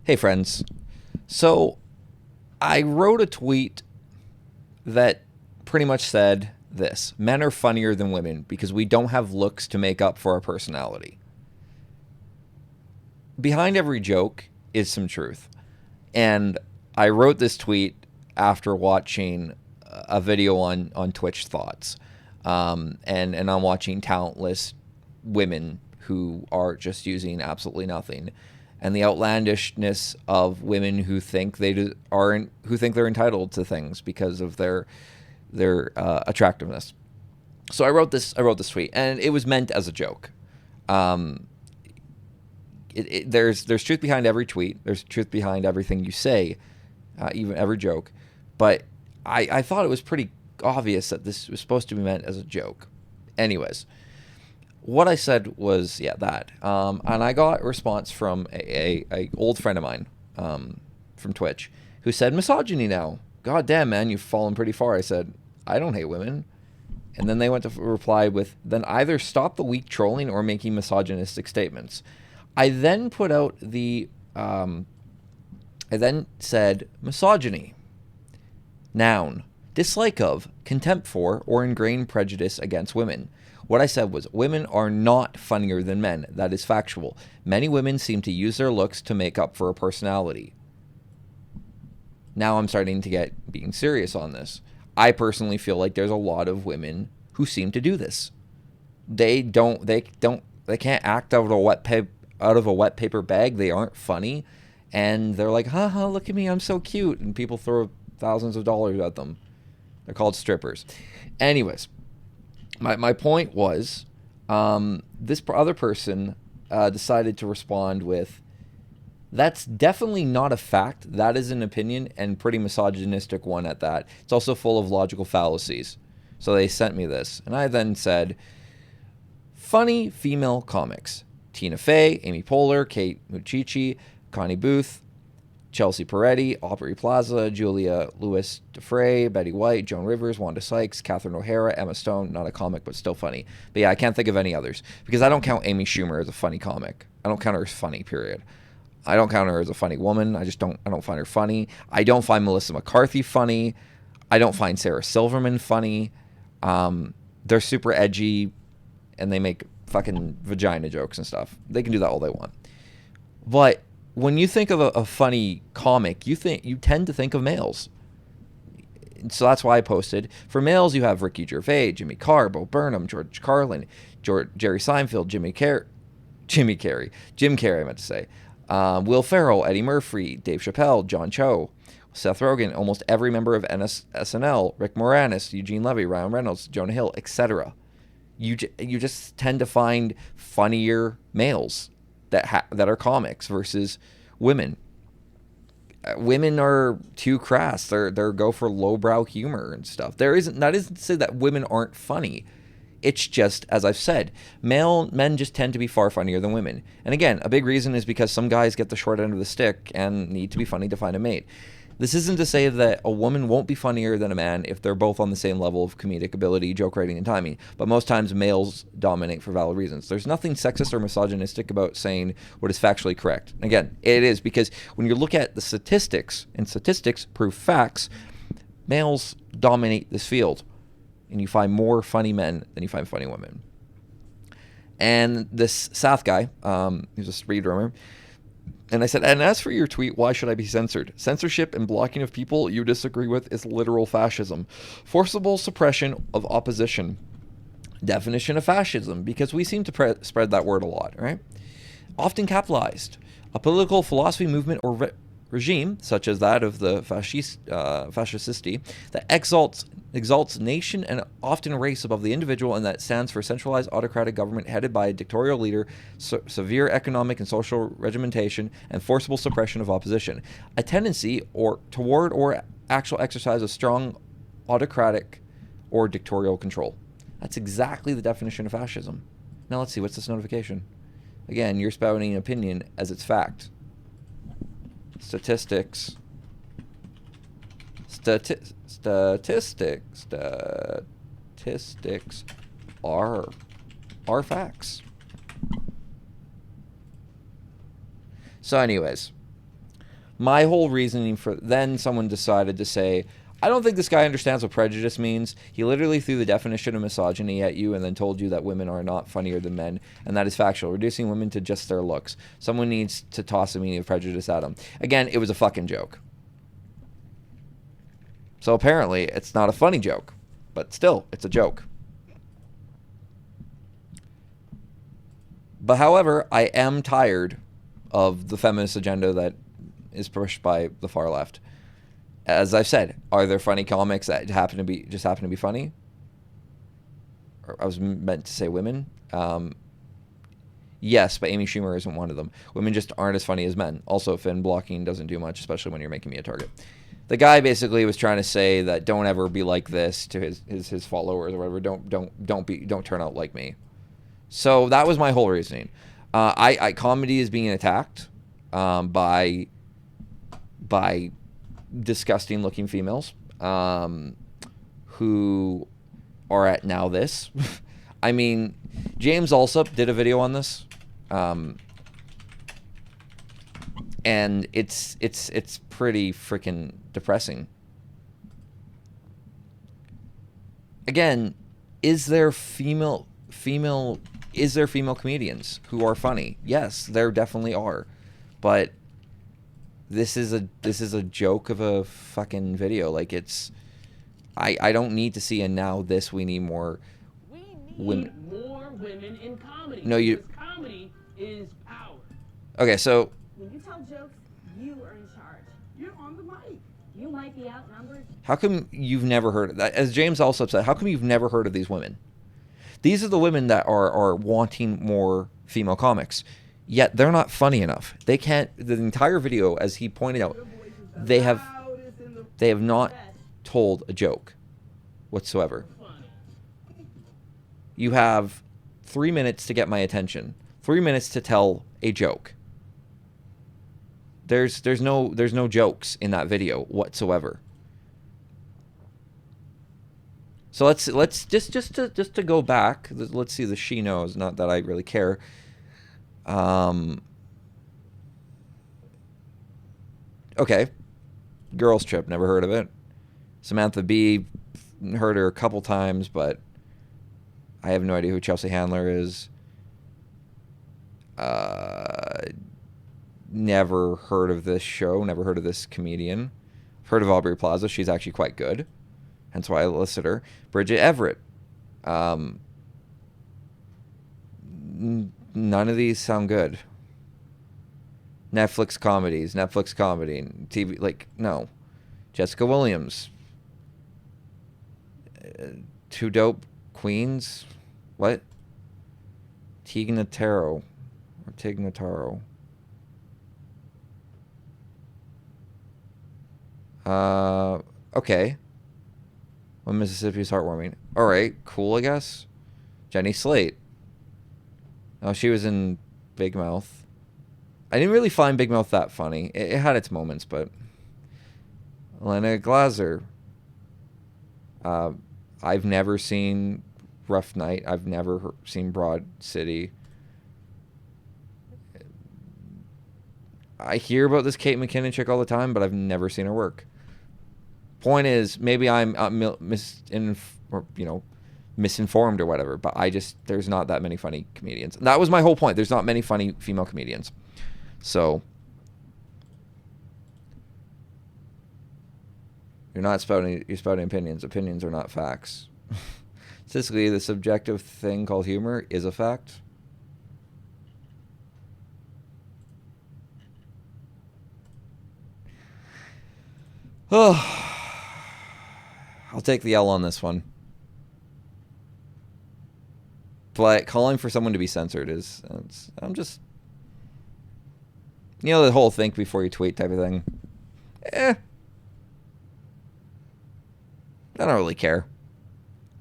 Hey, friends. So I wrote a tweet that pretty much said this: men are funnier than women because we don't have looks to make up for our personality. Behind every joke is some truth. And I wrote this tweet after watching a video on Twitch Thoughts. And I'm watching talentless women who are just using absolutely nothing, and the outlandishness of women who think who think they're entitled to things because of their attractiveness. So I wrote this tweet, and it was meant as a joke. Um, there's truth behind every tweet. There's truth behind everything you say, even every joke. But I thought it was pretty obvious that this was supposed to be meant as a joke. Anyways, what I said was, yeah, that. And I got a response from a old friend of mine from Twitch who said, misogyny now. God damn, man, you've fallen pretty far. I said, I don't hate women. And then they went to reply with, then either stop the weak trolling or making misogynistic statements. I then put out I then said, misogyny. Noun. Dislike of, contempt for, or ingrained prejudice against women. What I said was, women are not funnier than men. That is factual. Many women seem to use their looks to make up for a personality. Now I'm starting to get being serious on this. I personally feel like there's a lot of women who seem to do this. They can't act out of a wet paper bag. They aren't funny, and they're like, haha, look at me, I'm so cute, and people throw thousands of dollars at them. They're called strippers. Anyways, my point was, this other person decided to respond with, that's definitely not a fact. That is an opinion, and pretty misogynistic one at that. It's also full of logical fallacies. So they sent me this, and I then said, funny female comics: Tina Fey, Amy Poehler, Kate Michichi, Connie Booth, Chelsea Peretti, Aubrey Plaza, Julia Louis-Dreyfus, Betty White, Joan Rivers, Wanda Sykes, Catherine O'Hara, Emma Stone. Not a comic, but still funny. But yeah, I can't think of any others because I don't count Amy Schumer as a funny comic. I don't count her as funny, period. I don't count her as a funny woman. I don't find her funny. I don't find Melissa McCarthy funny. I don't find Sarah Silverman funny. They're super edgy, and they make fucking vagina jokes and stuff. They can do that all they want. But when you think of a funny comic, you tend to think of males. So that's why I posted. For males, you have Ricky Gervais, Jimmy Carr, Bo Burnham, George Carlin, Jerry Seinfeld, Jim Carrey, I meant to say. Will Ferrell, Eddie Murphy, Dave Chappelle, John Cho, Seth Rogen, almost every member of SNL, Rick Moranis, Eugene Levy, Ryan Reynolds, Jonah Hill, etc. You just tend to find funnier males that are comics versus women. Women are too crass. They're go for lowbrow humor and stuff. That isn't to say that women aren't funny. It's just, as I've said, men just tend to be far funnier than women. And again, a big reason is because some guys get the short end of the stick and need to be funny to find a mate. This isn't to say that a woman won't be funnier than a man if they're both on the same level of comedic ability, joke writing, and timing. But most times, males dominate for valid reasons. There's nothing sexist or misogynistic about saying what is factually correct. Again, it is because when you look at the statistics, and statistics prove facts, males dominate this field. And you find more funny men than you find funny women. And this South guy, he's a speed drummer, and I said, and as for your tweet, why should I be censored? Censorship and blocking of people you disagree with is literal fascism. Forcible suppression of opposition. Definition of fascism, because we seem to spread that word a lot, right? Often capitalized. A political philosophy, movement, or regime, such as that of the fascisti, that exalts nation and often race above the individual, and that stands for centralized autocratic government headed by a dictatorial leader, severe economic and social regimentation, and forcible suppression of opposition. A tendency toward or actual exercise of strong autocratic or dictatorial control. That's exactly the definition of fascism. Now let's see, what's this notification? Again, you're spouting an opinion as it's fact. Statistics are facts. So anyways, My whole reasoning for then someone decided to say, I don't think this guy understands what prejudice means. He literally threw the definition of misogyny at you and then told you that women are not funnier than men, and that is factual, reducing women to just their looks. Someone needs to toss the meaning of prejudice at him. Again, it was a fucking joke. So apparently, it's not a funny joke, but still, it's a joke. But however, I am tired of the feminist agenda that is pushed by the far left. As I've said, are there funny comics that happen to be funny? Or I was meant to say women. Yes, but Amy Schumer isn't one of them. Women just aren't as funny as men. Also, fin blocking doesn't do much, especially when you're making me a target. The guy basically was trying to say that don't ever be like this to his followers or whatever. Don't turn out like me. So that was my whole reasoning. Comedy is being attacked by disgusting looking females who are at now this. I mean, James Alsop did a video on this, and it's pretty freaking depressing. Again, is there female comedians who are funny? Yes, there definitely are, but this is a joke of a fucking video. Like, it's I don't need to see a now this. We need more women. More women in comedy. No, you. Comedy is power. Okay, so when you tell jokes, you are in charge. You're on the mic. You might be outnumbered. How come you've never heard of that? As James also said, how come you've never heard of these women? These are the women that are wanting more female comics. Yet they're not funny enough. They can't. The entire video, as he pointed out, they have not told a joke whatsoever. You have 3 minutes to get my attention. 3 minutes to tell a joke. There's no jokes in that video whatsoever. So let's just to go back. Let's see the she knows. Not that I really care. Okay, Girls Trip, never heard of it. Samantha Bee, heard her a couple times, but I have no idea who Chelsea Handler is. Never heard of this show, never heard of this comedian. Heard of Aubrey Plaza, she's actually quite good, hence why I listed her. Bridget Everett. None of these sound good. Netflix comedy, TV, like, no. Jessica Williams. Two Dope Queens. What? Tig Notaro. Okay. Well, Mississippi's heartwarming. All right, cool, I guess. Jenny Slate. Oh, she was in Big Mouth. I didn't really find Big Mouth that funny. It had its moments, but... Elena Glazer. I've never seen Rough Night. I've never seen Broad City. I hear about this Kate McKinnon chick all the time, but I've never seen her work. Point is, maybe I'm misinformed or whatever, but there's not that many funny comedians. And that was my whole point. There's not many funny female comedians. So, you're spouting opinions. Opinions are not facts. Statistically, the subjective thing called humor is a fact. Oh, I'll take the L on this one. But calling for someone to be censored I'm just, the whole think before you tweet type of thing. I don't really care.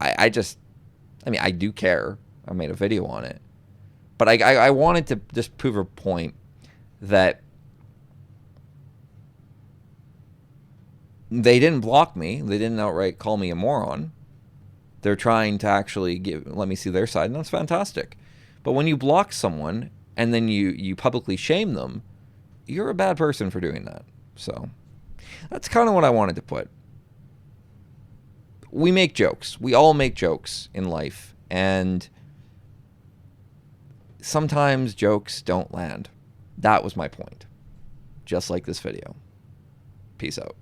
I do care. I made a video on it. But I wanted to just prove a point that they didn't block me. They didn't outright call me a moron. They're trying to actually let me see their side, and that's fantastic. But when you block someone and then you publicly shame them, you're a bad person for doing that. So that's kind of what I wanted to put. We make jokes. We all make jokes in life. And sometimes jokes don't land. That was my point. Just like this video. Peace out.